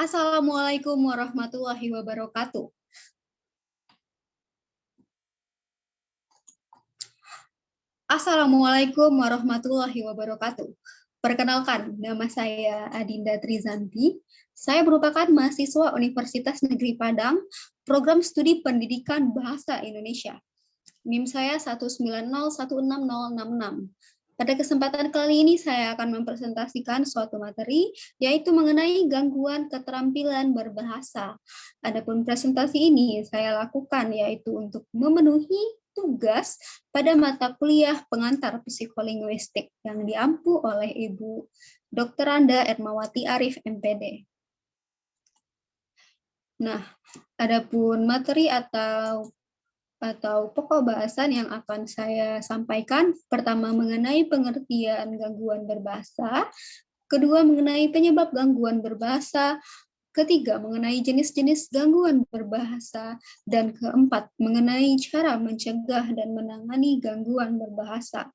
Assalamualaikum warahmatullahi wabarakatuh. Assalamualaikum warahmatullahi wabarakatuh. Perkenalkan, nama saya Adinda Trizanti. Saya merupakan mahasiswa Universitas Negeri Padang, Program Studi Pendidikan Bahasa Indonesia. NIM saya 190160066. Pada kesempatan kali ini saya akan mempresentasikan suatu materi, yaitu mengenai gangguan keterampilan berbahasa. Adapun presentasi ini saya lakukan yaitu untuk memenuhi tugas pada mata kuliah pengantar psikolinguistik yang diampu oleh Ibu Dr. Anda Ermawati Arif, MPD. Nah, adapun materi atau pokok bahasan yang akan saya sampaikan, pertama mengenai pengertian gangguan berbahasa, kedua mengenai penyebab gangguan berbahasa, ketiga mengenai jenis-jenis gangguan berbahasa, dan keempat mengenai cara mencegah dan menangani gangguan berbahasa.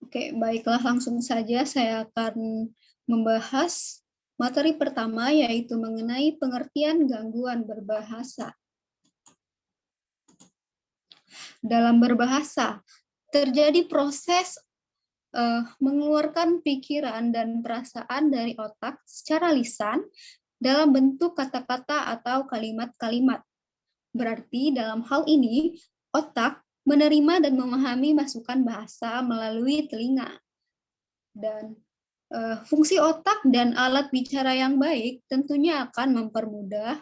Oke, baiklah langsung saja saya akan membahas materi pertama, yaitu mengenai pengertian gangguan berbahasa. Dalam berbahasa, terjadi proses mengeluarkan pikiran dan perasaan dari otak secara lisan dalam bentuk kata-kata atau kalimat-kalimat. Berarti dalam hal ini, otak menerima dan memahami masukan bahasa melalui telinga. Dan fungsi otak dan alat bicara yang baik tentunya akan mempermudah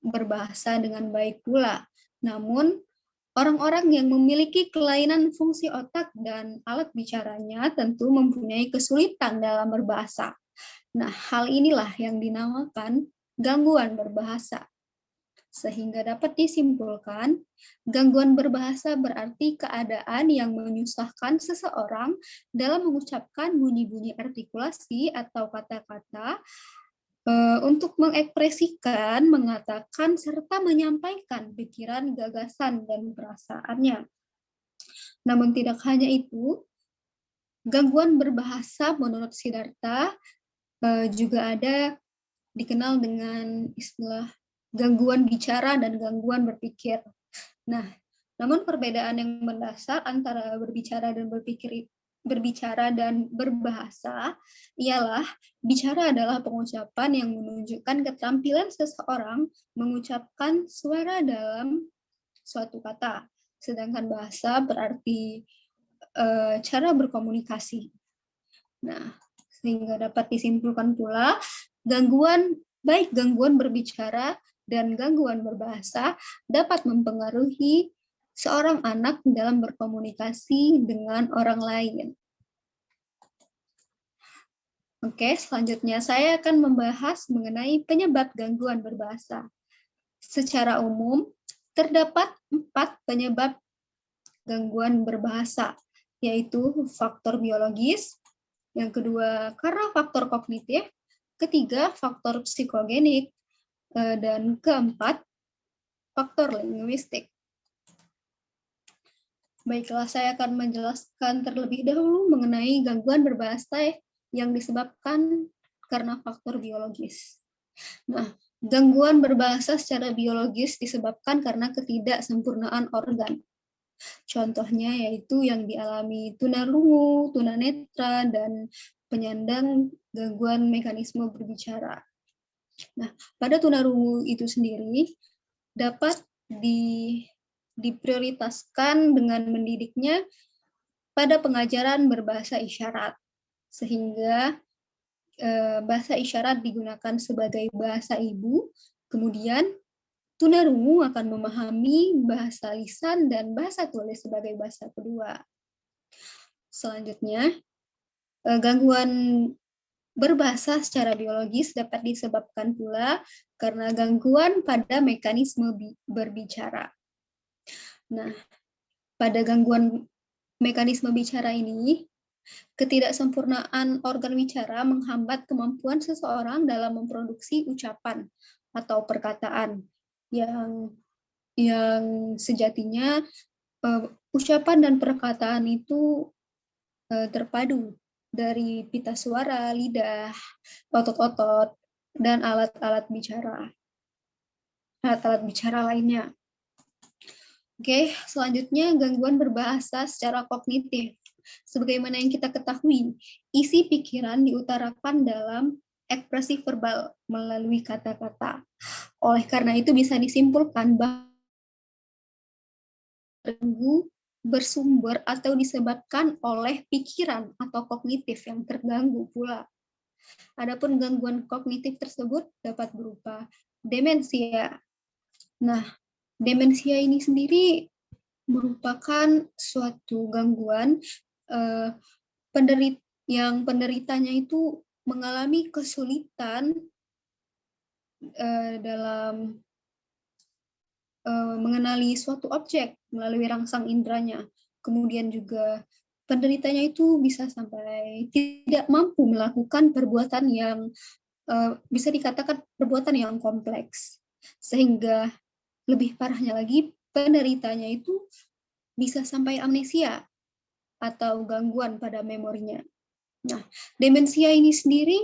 berbahasa dengan baik pula. Namun, orang-orang yang memiliki kelainan fungsi otak dan alat bicaranya tentu mempunyai kesulitan dalam berbahasa. Nah, hal inilah yang dinamakan gangguan berbahasa. Sehingga dapat disimpulkan, gangguan berbahasa berarti keadaan yang menyusahkan seseorang dalam mengucapkan bunyi-bunyi artikulasi atau kata-kata untuk mengekspresikan, mengatakan, serta menyampaikan pikiran, gagasan, dan perasaannya. Namun tidak hanya itu, gangguan berbahasa menurut Siddhartha juga ada dikenal dengan istilah gangguan bicara dan gangguan berpikir. Nah, namun perbedaan yang mendasar antara berbicara dan berbahasa ialah bicara adalah pengucapan yang menunjukkan keterampilan seseorang mengucapkan suara dalam suatu kata, sedangkan bahasa berarti cara berkomunikasi. Nah, sehingga dapat disimpulkan pula baik gangguan berbicara dan gangguan berbahasa dapat mempengaruhi seorang anak dalam berkomunikasi dengan orang lain. Oke, selanjutnya saya akan membahas mengenai penyebab gangguan berbahasa. Secara umum, terdapat 4 penyebab gangguan berbahasa, yaitu faktor biologis, yang kedua karena faktor kognitif, ketiga faktor psikogenik, dan keempat faktor linguistik. Baiklah, saya akan menjelaskan terlebih dahulu mengenai gangguan berbahasa yang disebabkan karena faktor biologis. Nah, gangguan berbahasa secara biologis disebabkan karena ketidaksempurnaan organ. Contohnya yaitu yang dialami tunarungu, tunanetra, dan penyandang gangguan mekanisme berbicara. Nah, pada tunarungu itu sendiri dapat diprioritaskan dengan mendidiknya pada pengajaran berbahasa isyarat, sehingga bahasa isyarat digunakan sebagai bahasa ibu, kemudian tunarungu akan memahami bahasa lisan dan bahasa tulis sebagai bahasa kedua. Selanjutnya, gangguan berbahasa secara biologis dapat disebabkan pula karena gangguan pada mekanisme berbicara. Nah, pada gangguan mekanisme bicara ini, ketidaksempurnaan organ bicara menghambat kemampuan seseorang dalam memproduksi ucapan atau perkataan yang sejatinya ucapan dan perkataan itu terpadu. dari pita suara, lidah, otot-otot, dan alat-alat bicara lainnya. Oke, selanjutnya gangguan berbahasa secara kognitif. Sebagaimana yang kita ketahui, isi pikiran diutarakan dalam ekspresi verbal melalui kata-kata. Oleh karena itu bisa disimpulkan bahwa terganggu bersumber atau disebabkan oleh pikiran atau kognitif yang terganggu pula. Adapun gangguan kognitif tersebut dapat berupa demensia. Nah, demensia ini sendiri merupakan suatu gangguan yang penderitanya itu mengalami kesulitan dalam mengenali suatu objek melalui rangsang inderanya. Kemudian juga penderitanya itu bisa sampai tidak mampu melakukan perbuatan yang bisa dikatakan perbuatan yang kompleks. Sehingga lebih parahnya lagi, penderitanya itu bisa sampai amnesia atau gangguan pada memorinya. Nah, demensia ini sendiri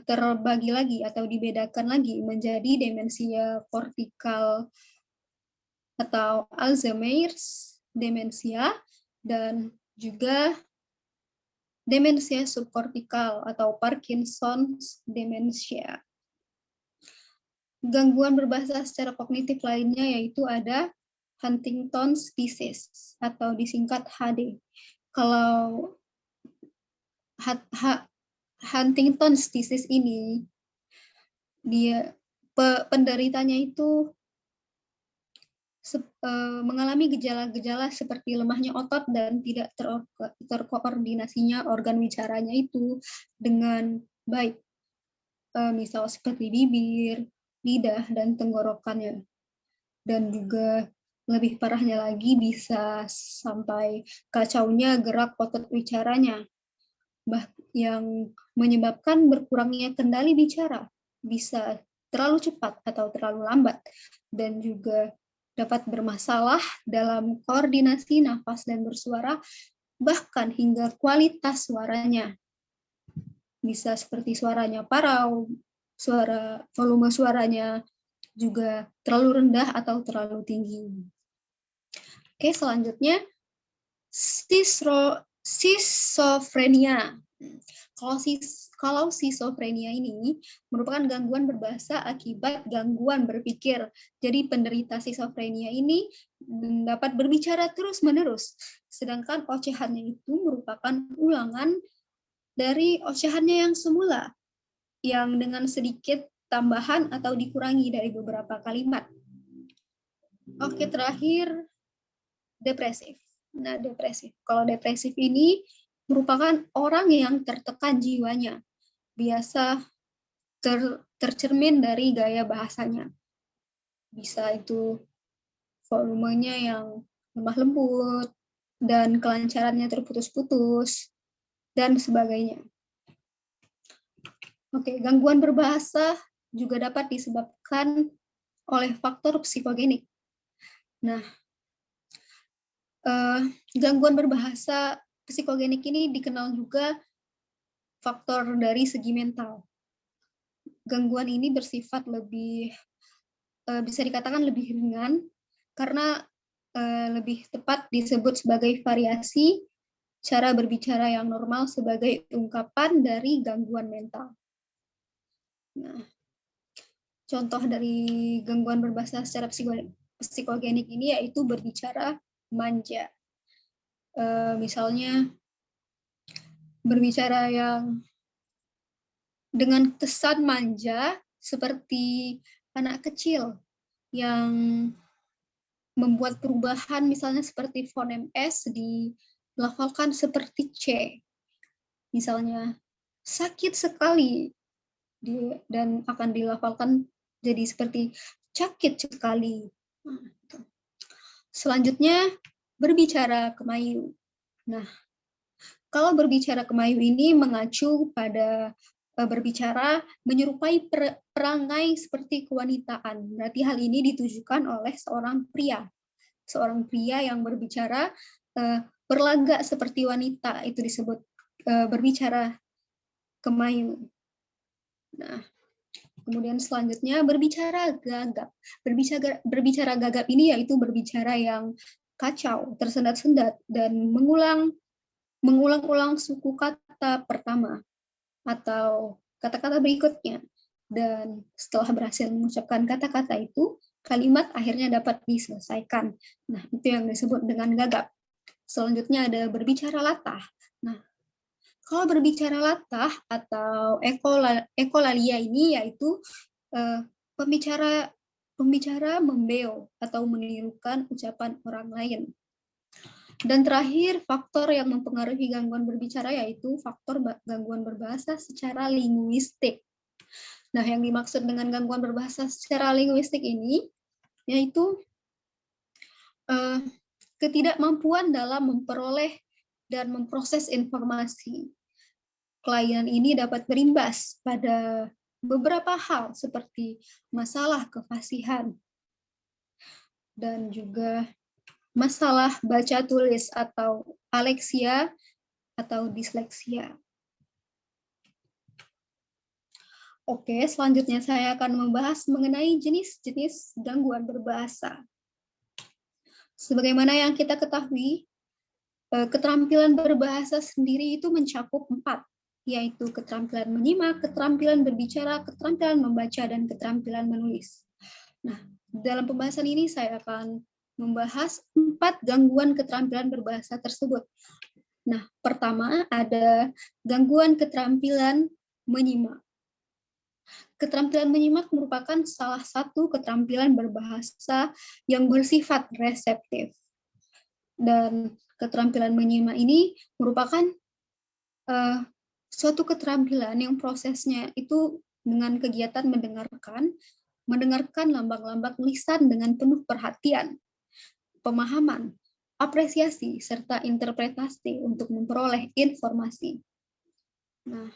terbagi lagi atau dibedakan lagi menjadi demensia kortikal atau Alzheimer's demensia dan juga demensia subkortikal atau Parkinson's demensia. Gangguan berbahasa secara kognitif lainnya yaitu ada Huntington's disease atau disingkat HD. Kalau Huntington's disease ini penderitanya itu mengalami gejala-gejala seperti lemahnya otot dan tidak terkoordinasinya organ bicaranya itu dengan baik. Misal seperti bibir, lidah, dan tenggorokannya. Dan juga lebih parahnya lagi bisa sampai kacaunya gerak otot bicaranya, yang menyebabkan berkurangnya kendali bicara, bisa terlalu cepat atau terlalu lambat, dan juga dapat bermasalah dalam koordinasi nafas dan bersuara, bahkan hingga kualitas suaranya. Bisa seperti suaranya parau, volume suaranya juga terlalu rendah atau terlalu tinggi. Oke, selanjutnya schizophrenia. Kalau schizophrenia ini merupakan gangguan berbahasa akibat gangguan berpikir. Jadi penderita schizophrenia ini dapat berbicara terus-menerus, sedangkan ocehannya itu merupakan ulangan dari ocehannya yang semula, yang dengan sedikit tambahan atau dikurangi dari beberapa kalimat. Oke, terakhir depresif. Nah, depresif. Kalau depresif ini merupakan orang yang tertekan jiwanya. Biasa tercermin dari gaya bahasanya. Bisa itu volumenya yang lemah lembut, dan kelancarannya terputus-putus, dan sebagainya. Oke, gangguan berbahasa juga dapat disebabkan oleh faktor psikogenik. Nah, gangguan berbahasa psikogenik ini dikenal juga faktor dari segi mental. Gangguan ini bersifat lebih, bisa dikatakan lebih ringan, karena lebih tepat disebut sebagai variasi cara berbicara yang normal sebagai ungkapan dari gangguan mental. Nah, contoh dari gangguan berbahasa secara psikogenik ini yaitu berbicara manja. Misalnya berbicara yang dengan kesan manja seperti anak kecil yang membuat perubahan misalnya seperti fonem S dilafalkan seperti C. Misalnya sakit sekali dan akan dilafalkan jadi seperti sakit sekali. Selanjutnya berbicara kemayu. Nah, kalau berbicara kemayu ini mengacu pada berbicara menyerupai perangai seperti kewanitaan. Berarti hal ini ditujukan oleh seorang pria. Seorang pria yang berbicara berlagak seperti wanita, itu disebut berbicara kemayu. Nah, kemudian selanjutnya berbicara gagap. Berbicara gagap ini yaitu berbicara yang kacau, tersendat-sendat, dan mengulang-ulang suku kata pertama atau kata-kata berikutnya. Dan setelah berhasil mengucapkan kata-kata itu, kalimat akhirnya dapat diselesaikan. Nah, itu yang disebut dengan gagap. Selanjutnya ada berbicara latah. Nah, kalau berbicara latah atau ekolalia ini yaitu pembicara membeo atau menirukan ucapan orang lain. Dan terakhir, faktor yang mempengaruhi gangguan berbicara yaitu faktor gangguan berbahasa secara linguistik. Nah, yang dimaksud dengan gangguan berbahasa secara linguistik ini yaitu ketidakmampuan dalam memperoleh dan memproses informasi. Kelainan ini dapat berimbas pada beberapa hal seperti masalah kefasihan dan juga masalah baca tulis atau aleksia atau disleksia. Oke, selanjutnya saya akan membahas mengenai jenis-jenis gangguan berbahasa. Sebagaimana yang kita ketahui, keterampilan berbahasa sendiri itu mencakup 4, yaitu keterampilan menyimak, keterampilan berbicara, keterampilan membaca, dan keterampilan menulis. Nah, dalam pembahasan ini saya akan membahas 4 gangguan keterampilan berbahasa tersebut. Nah, pertama ada gangguan keterampilan menyimak. Keterampilan menyimak merupakan salah satu keterampilan berbahasa yang bersifat reseptif. Dan keterampilan menyimak ini merupakan suatu keterampilan yang prosesnya itu dengan kegiatan mendengarkan lambang-lambang lisan dengan penuh perhatian, pemahaman, apresiasi, serta interpretasi untuk memperoleh informasi. Nah,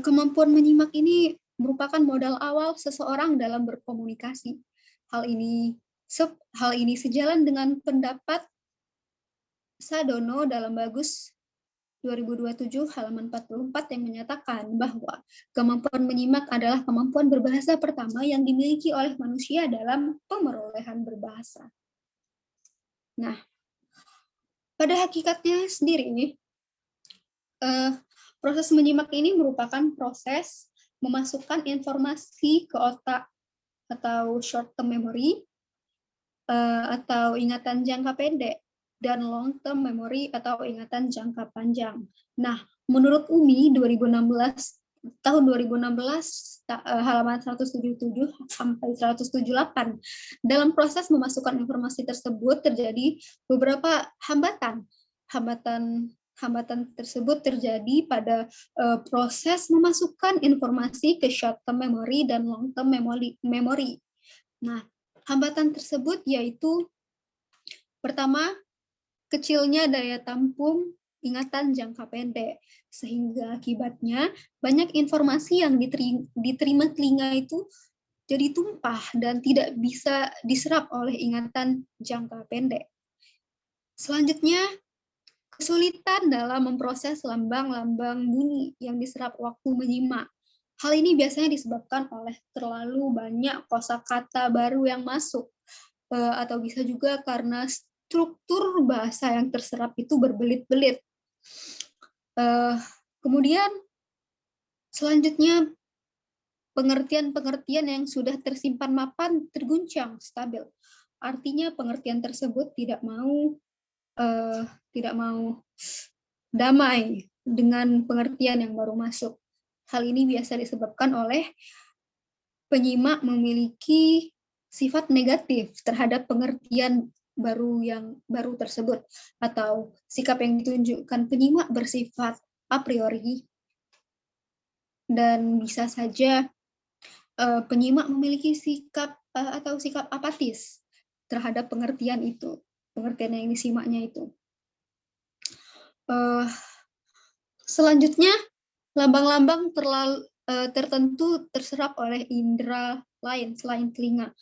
kemampuan menyimak ini merupakan modal awal seseorang dalam berkomunikasi. Hal ini sejalan dengan pendapat Sadono dalam Bagus 2027 halaman 44 yang menyatakan bahwa kemampuan menyimak adalah kemampuan berbahasa pertama yang dimiliki oleh manusia dalam pemerolehan berbahasa. Nah, pada hakikatnya sendiri, proses menyimak ini merupakan proses memasukkan informasi ke otak atau short term memory atau ingatan jangka pendek dan long term memory atau ingatan jangka panjang. Nah, menurut UMI 2016 tahun 2016 halaman 177 sampai 178 dalam proses memasukkan informasi tersebut terjadi beberapa hambatan. Hambatan tersebut terjadi pada proses memasukkan informasi ke short term memory dan long term memory. Nah, hambatan tersebut yaitu pertama, kecilnya daya tampung ingatan jangka pendek, sehingga akibatnya banyak informasi yang diterima telinga itu jadi tumpah dan tidak bisa diserap oleh ingatan jangka pendek. Selanjutnya, kesulitan dalam memproses lambang-lambang bunyi yang diserap waktu menyimak. Hal ini biasanya disebabkan oleh terlalu banyak kosakata baru yang masuk, atau bisa juga karena struktur bahasa yang terserap itu berbelit-belit. Kemudian selanjutnya pengertian-pengertian yang sudah tersimpan mapan terguncang stabil. Artinya pengertian tersebut tidak mau damai dengan pengertian yang baru masuk. Hal ini biasa disebabkan oleh penyimak memiliki sifat negatif terhadap pengertian baru tersebut, atau sikap yang ditunjukkan penyimak bersifat a priori, dan bisa saja penyimak memiliki sikap apatis terhadap pengertian yang disimaknya itu. Selanjutnya, lambang-lambang tertentu terserap oleh indera lain selain telinga.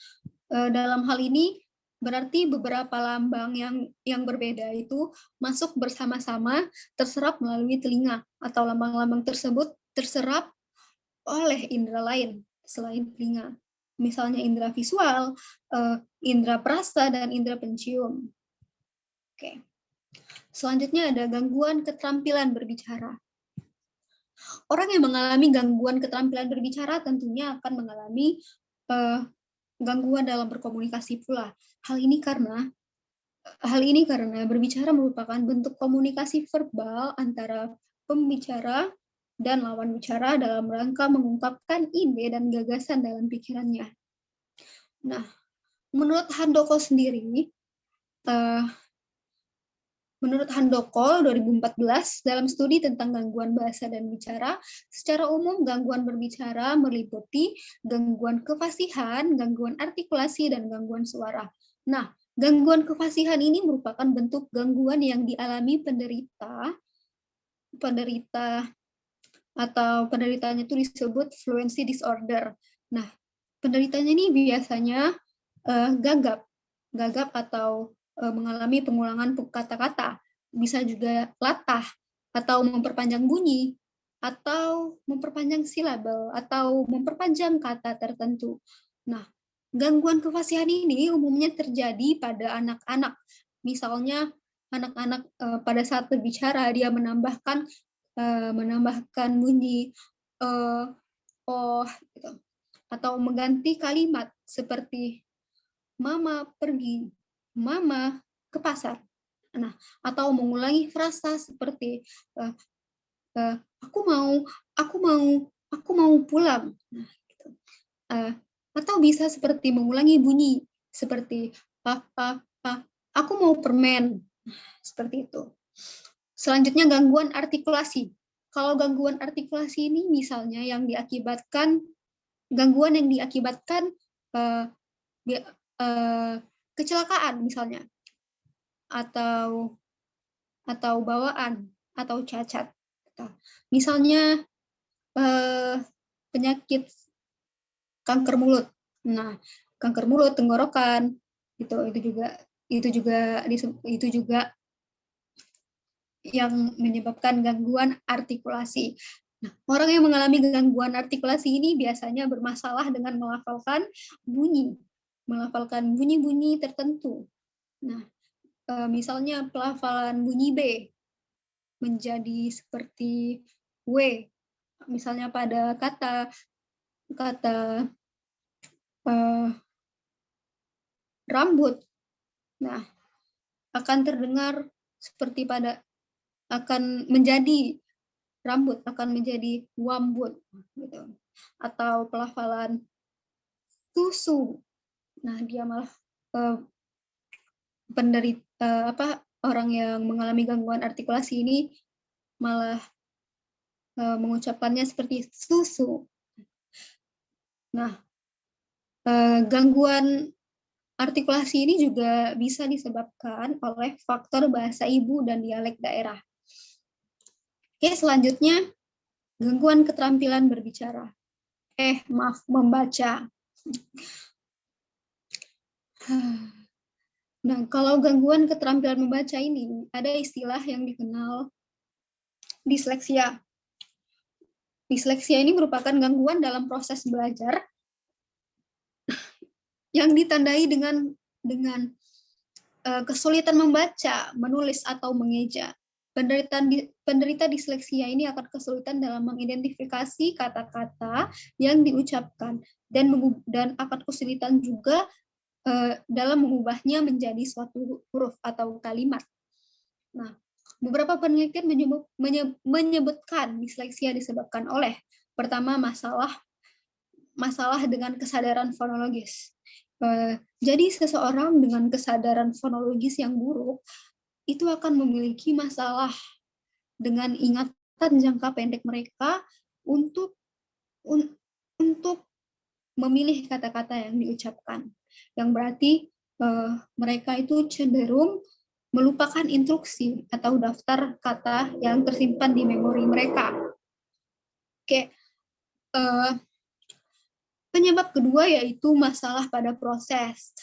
Dalam hal ini, Berarti beberapa lambang yang berbeda itu masuk bersama-sama, terserap melalui telinga, atau lambang-lambang tersebut terserap oleh indera lain selain telinga. Misalnya indera visual, indera perasa, dan indera pencium. Oke. Selanjutnya ada gangguan keterampilan berbicara. Orang yang mengalami gangguan keterampilan berbicara tentunya akan mengalami gangguan dalam berkomunikasi pula. Hal ini karena berbicara merupakan bentuk komunikasi verbal antara pembicara dan lawan bicara dalam rangka mengungkapkan ide dan gagasan dalam pikirannya. Nah, menurut Handoko sendiri, menurut Handoko 2014 dalam studi tentang gangguan bahasa dan bicara, secara umum gangguan berbicara meliputi gangguan kefasihan, gangguan artikulasi, dan gangguan suara. Nah, gangguan kefasihan ini merupakan bentuk gangguan yang dialami penderita atau penderitanya itu disebut fluency disorder. Nah, penderitanya ini biasanya gagap atau mengalami pengulangan kata-kata, bisa juga latah atau memperpanjang bunyi, atau memperpanjang silabel, atau memperpanjang kata tertentu. Nah, gangguan kefasihan ini umumnya terjadi pada anak-anak. Misalnya anak-anak pada saat berbicara dia menambahkan bunyi oh gitu, atau mengganti kalimat seperti mama pergi, mama ke pasar. Nah, atau mengulangi frasa seperti aku mau pulang. Nah, gitu. Atau bisa seperti mengulangi bunyi seperti aku mau permen. Nah, seperti itu. Selanjutnya gangguan artikulasi. Kalau gangguan artikulasi ini misalnya gangguan yang diakibatkan kecelakaan misalnya, atau bawaan atau cacat. Misalnya penyakit kanker mulut. Nah, kanker mulut, tenggorokan, itu juga yang menyebabkan gangguan artikulasi. Nah, orang yang mengalami gangguan artikulasi ini biasanya bermasalah dengan melafalkan bunyi-bunyi tertentu. Nah, misalnya pelafalan bunyi B menjadi seperti W, misalnya pada kata rambut. Nah, akan terdengar seperti akan menjadi rambut, akan menjadi wambut gitu. Atau pelafalan susu. Nah, dia malah orang yang mengalami gangguan artikulasi ini malah mengucapkannya seperti susu. Nah, gangguan artikulasi ini juga bisa disebabkan oleh faktor bahasa ibu dan dialek daerah. Oke, selanjutnya gangguan keterampilan berbicara. Membaca. Nah, kalau gangguan keterampilan membaca ini, ada istilah yang dikenal disleksia. Disleksia ini merupakan gangguan dalam proses belajar yang ditandai dengan kesulitan membaca, menulis, atau mengeja. Penderita disleksia ini akan kesulitan dalam mengidentifikasi kata-kata yang diucapkan dan akan kesulitan juga dalam mengubahnya menjadi suatu huruf atau kalimat. Nah, beberapa penelitian menyebutkan disleksia disebabkan oleh pertama masalah dengan kesadaran fonologis. Jadi seseorang dengan kesadaran fonologis yang buruk itu akan memiliki masalah dengan ingatan jangka pendek mereka untuk memilih kata-kata yang diucapkan. Yang berarti mereka itu cenderung melupakan instruksi atau daftar kata yang tersimpan di memori mereka. Oke. Penyebab kedua yaitu masalah pada proses.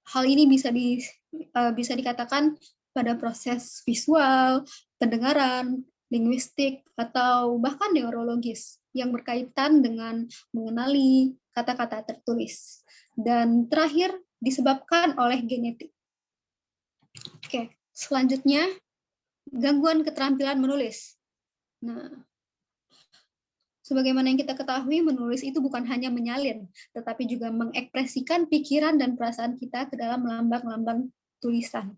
Hal ini bisa dikatakan pada proses visual, pendengaran, linguistik, atau bahkan neurologis yang berkaitan dengan mengenali kata-kata tertulis. Dan terakhir, disebabkan oleh genetik. Oke, selanjutnya gangguan keterampilan menulis. Nah, sebagaimana yang kita ketahui, menulis itu bukan hanya menyalin, tetapi juga mengekspresikan pikiran dan perasaan kita ke dalam lambang-lambang tulisan.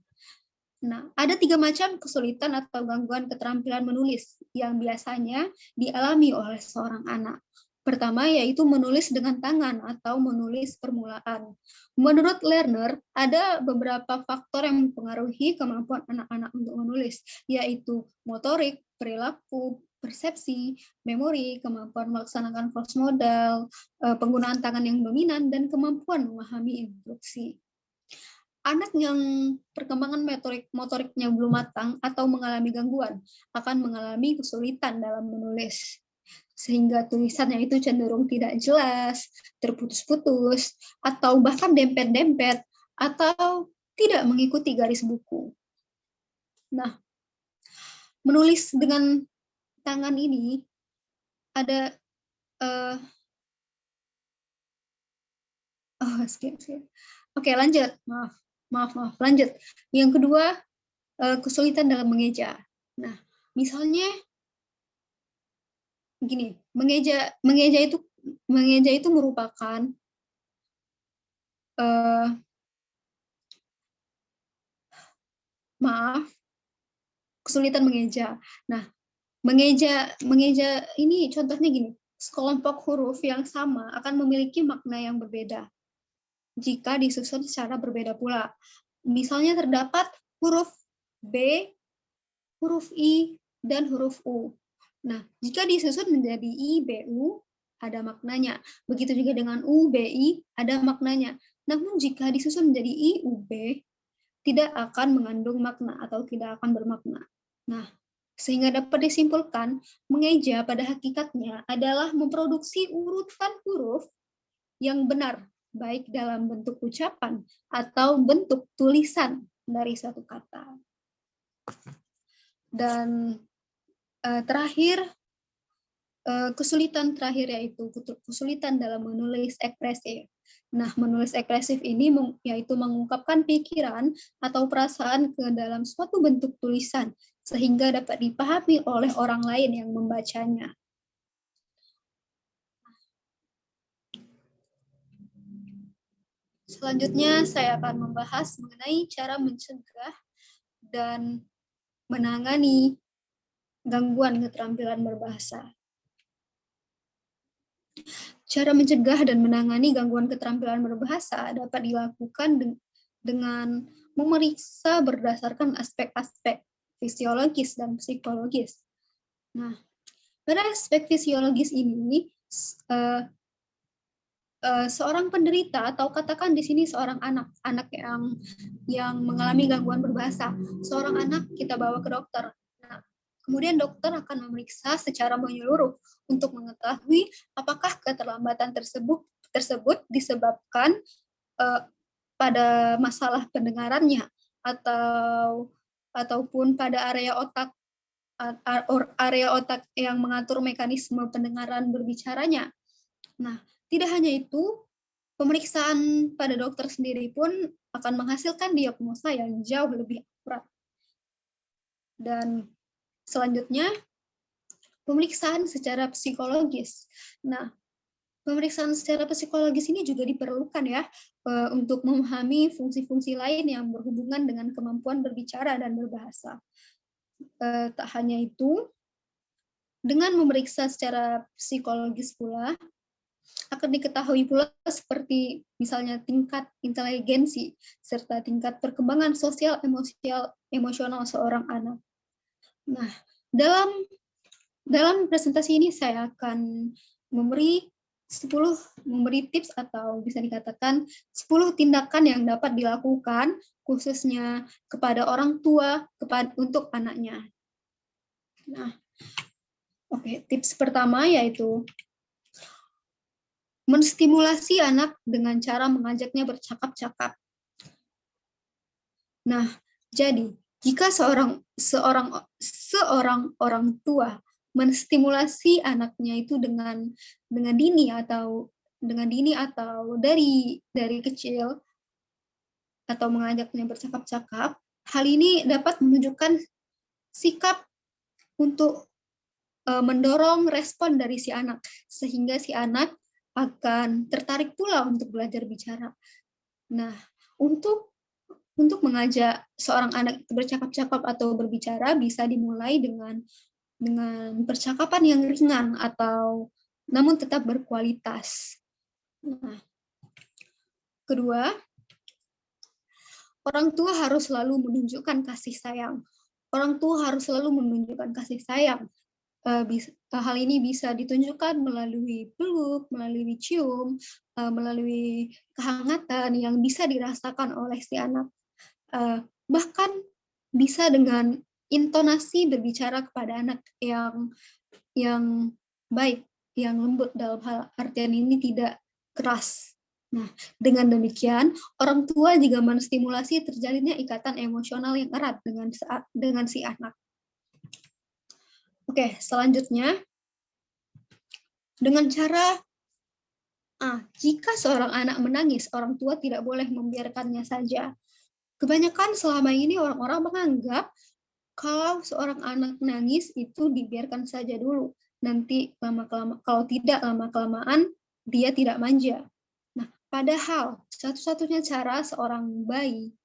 Nah, ada 3 macam kesulitan atau gangguan keterampilan menulis yang biasanya dialami oleh seorang anak. Pertama yaitu menulis dengan tangan atau menulis permulaan. Menurut Lerner, ada beberapa faktor yang mempengaruhi kemampuan anak-anak untuk menulis, yaitu motorik, perilaku, persepsi, memori, kemampuan melaksanakan cross modal, penggunaan tangan yang dominan, dan kemampuan memahami instruksi. Anak yang perkembangan motoriknya belum matang atau mengalami gangguan akan mengalami kesulitan dalam menulis, sehingga tulisannya itu cenderung tidak jelas, terputus-putus, atau bahkan dempet-dempet, atau tidak mengikuti garis buku. Nah, menulis dengan tangan ini ada Oke, lanjut. Maaf, lanjut. Yang kedua, kesulitan dalam mengeja. Nah, misalnya gini, mengeja itu merupakan kesulitan mengeja. Nah, mengeja ini contohnya gini, sekelompok huruf yang sama akan memiliki makna yang berbeda jika disusun secara berbeda pula. Misalnya terdapat huruf B, huruf I, dan huruf U. Nah, jika disusun menjadi I, B, U, ada maknanya. Begitu juga dengan U, B, I, ada maknanya. Namun jika disusun menjadi I, U, B, tidak akan mengandung makna atau tidak akan bermakna. Nah, sehingga dapat disimpulkan, mengeja pada hakikatnya adalah memproduksi urutan huruf yang benar, baik dalam bentuk ucapan atau bentuk tulisan dari satu kata. Dan terakhir, kesulitan terakhir yaitu kesulitan dalam menulis ekspresif. Nah, menulis ekspresif ini yaitu mengungkapkan pikiran atau perasaan ke dalam suatu bentuk tulisan, sehingga dapat dipahami oleh orang lain yang membacanya. Selanjutnya, saya akan membahas mengenai cara mencegah dan menangani gangguan keterampilan berbahasa. Cara mencegah dan menangani gangguan keterampilan berbahasa dapat dilakukan dengan memeriksa berdasarkan aspek-aspek fisiologis dan psikologis. Nah, pada aspek fisiologis ini, seorang penderita atau katakan di sini seorang anak yang mengalami gangguan berbahasa, seorang anak kita bawa ke dokter. Nah, kemudian dokter akan memeriksa secara menyeluruh untuk mengetahui apakah keterlambatan tersebut disebabkan pada masalah pendengarannya ataupun pada area otak yang mengatur mekanisme pendengaran berbicaranya. Nah, tidak hanya itu, pemeriksaan pada dokter sendiri pun akan menghasilkan diagnosa yang jauh lebih akurat. Dan selanjutnya, pemeriksaan secara psikologis. Nah, pemeriksaan secara psikologis ini juga diperlukan ya untuk memahami fungsi-fungsi lain yang berhubungan dengan kemampuan berbicara dan berbahasa. Tak hanya itu, dengan memeriksa secara psikologis pula, akan diketahui pula seperti misalnya tingkat inteligensi serta tingkat perkembangan sosial emosional seorang anak. Nah, dalam presentasi ini saya akan memberi tips atau bisa dikatakan 10 tindakan yang dapat dilakukan khususnya kepada orang tua untuk anaknya. Nah, oke, tips pertama yaitu menstimulasi anak dengan cara mengajaknya bercakap-cakap. Nah, jadi jika seorang orang tua menstimulasi anaknya itu dengan dini atau dari kecil atau mengajaknya bercakap-cakap, hal ini dapat menunjukkan sikap untuk mendorong respon dari si anak, sehingga si anak akan tertarik pula untuk belajar bicara. Nah, untuk mengajak seorang anak bercakap-cakap atau berbicara bisa dimulai dengan percakapan yang ringan atau namun tetap berkualitas. Nah, kedua, orang tua harus selalu menunjukkan kasih sayang. Orang tua harus selalu menunjukkan kasih sayang. Hal ini bisa ditunjukkan melalui peluk, melalui cium, melalui kehangatan yang bisa dirasakan oleh si anak. Bahkan bisa dengan intonasi berbicara kepada anak yang baik, yang lembut, dalam hal artian ini tidak keras. Nah, dengan demikian, orang tua juga menstimulasi terjalinnya ikatan emosional yang erat dengan si anak. Oke, selanjutnya, dengan cara jika seorang anak menangis, orang tua tidak boleh membiarkannya saja. Kebanyakan selama ini orang-orang menganggap kalau seorang anak nangis itu dibiarkan saja dulu. Nanti kalau tidak lama-kelamaan dia tidak manja. Nah, padahal satu-satunya cara seorang bayi,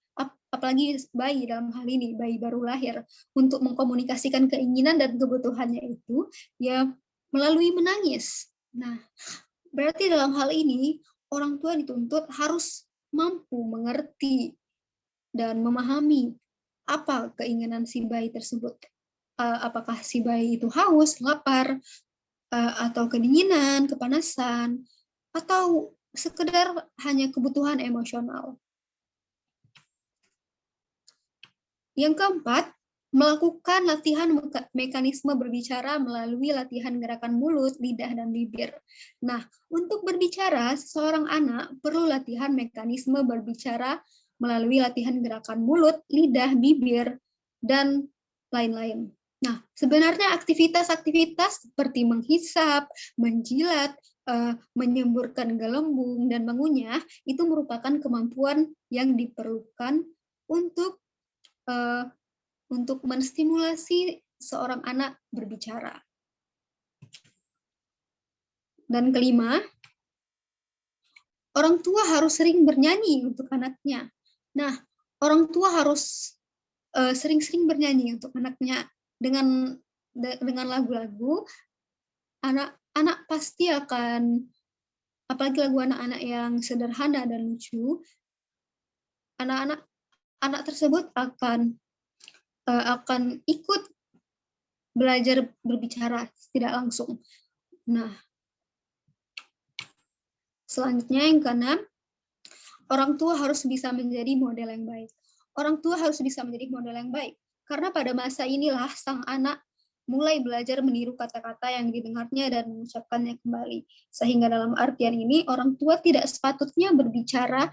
apalagi bayi dalam hal ini, bayi baru lahir, untuk mengkomunikasikan keinginan dan kebutuhannya itu, ya melalui menangis. Nah, berarti dalam hal ini, orang tua dituntut harus mampu mengerti dan memahami apa keinginan si bayi tersebut. Apakah si bayi itu haus, lapar, atau kedinginan, kepanasan, atau sekedar hanya kebutuhan emosional. Yang keempat, melakukan latihan mekanisme berbicara melalui latihan gerakan mulut, lidah, dan bibir. Nah, untuk berbicara, seorang anak perlu latihan mekanisme berbicara melalui latihan gerakan mulut, lidah, bibir, dan lain-lain. Nah, sebenarnya aktivitas-aktivitas seperti menghisap, menjilat, menyemburkan gelembung, dan mengunyah itu merupakan kemampuan yang diperlukan untuk menstimulasi seorang anak berbicara. Dan kelima, orang tua harus sering bernyanyi untuk anaknya. Nah, orang tua harus sering-sering bernyanyi untuk anaknya dengan lagu-lagu. Anak pasti akan, apalagi lagu anak-anak yang sederhana dan lucu, anak tersebut akan ikut belajar berbicara tidak langsung. Nah, selanjutnya yang keenam, orang tua harus bisa menjadi model yang baik. Orang tua harus bisa menjadi model yang baik, karena pada masa inilah sang anak mulai belajar meniru kata-kata yang didengarnya dan mengucapkannya kembali. Sehingga dalam artian ini, orang tua tidak sepatutnya berbicara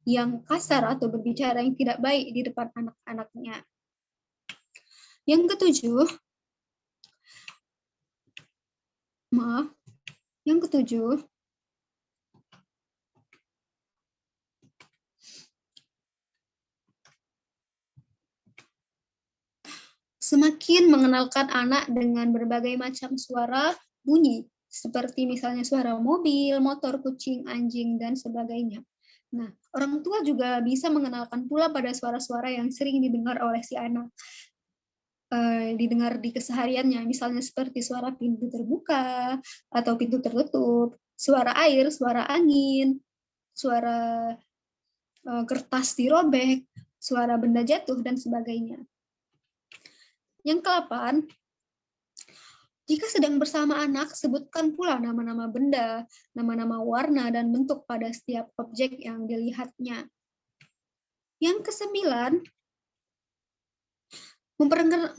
yang kasar atau berbicara yang tidak baik di depan anak-anaknya. Yang ketujuh, semakin mengenalkan anak dengan berbagai macam suara bunyi, seperti misalnya suara mobil, motor, kucing, anjing, dan sebagainya. Nah, orang tua juga bisa mengenalkan pula pada suara-suara yang sering didengar oleh si anak. Didengar di kesehariannya, misalnya seperti suara pintu terbuka atau pintu tertutup, suara air, suara angin, suara kertas dirobek, suara benda jatuh, dan sebagainya. Yang ke-8, jika sedang bersama anak, sebutkan pula nama-nama benda, nama-nama warna, dan bentuk pada setiap objek yang dilihatnya. Yang ke-9,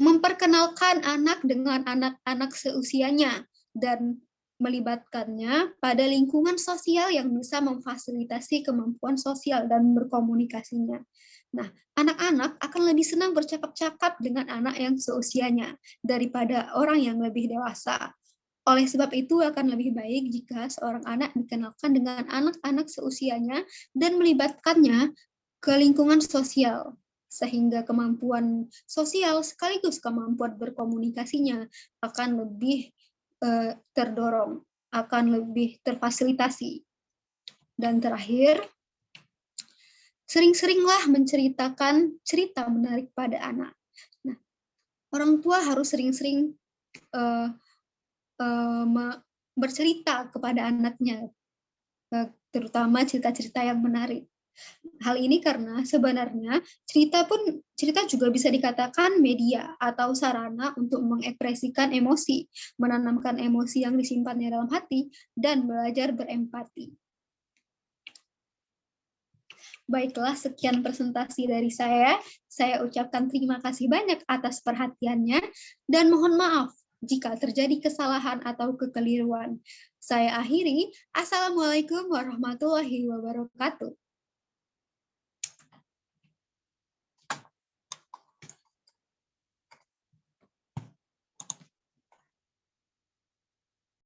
memperkenalkan anak dengan anak-anak seusianya dan melibatkannya pada lingkungan sosial yang bisa memfasilitasi kemampuan sosial dan berkomunikasinya. Nah, anak-anak akan lebih senang bercakap-cakap dengan anak yang seusianya daripada orang yang lebih dewasa. Oleh sebab itu, akan lebih baik jika seorang anak dikenalkan dengan anak-anak seusianya dan melibatkannya ke lingkungan sosial, sehingga kemampuan sosial sekaligus kemampuan berkomunikasinya akan lebih terdorong, akan lebih terfasilitasi. Dan terakhir, sering-seringlah menceritakan cerita menarik pada anak. Nah, orang tua harus sering-sering uh, bercerita kepada anaknya, terutama cerita-cerita yang menarik. Hal ini karena sebenarnya cerita juga bisa dikatakan media atau sarana untuk mengekspresikan emosi, menanamkan emosi yang disimpannya dalam hati, dan belajar berempati. Baiklah, sekian presentasi dari saya. Saya ucapkan terima kasih banyak atas perhatiannya, dan mohon maaf jika terjadi kesalahan atau kekeliruan. Saya akhiri, Assalamualaikum warahmatullahi wabarakatuh.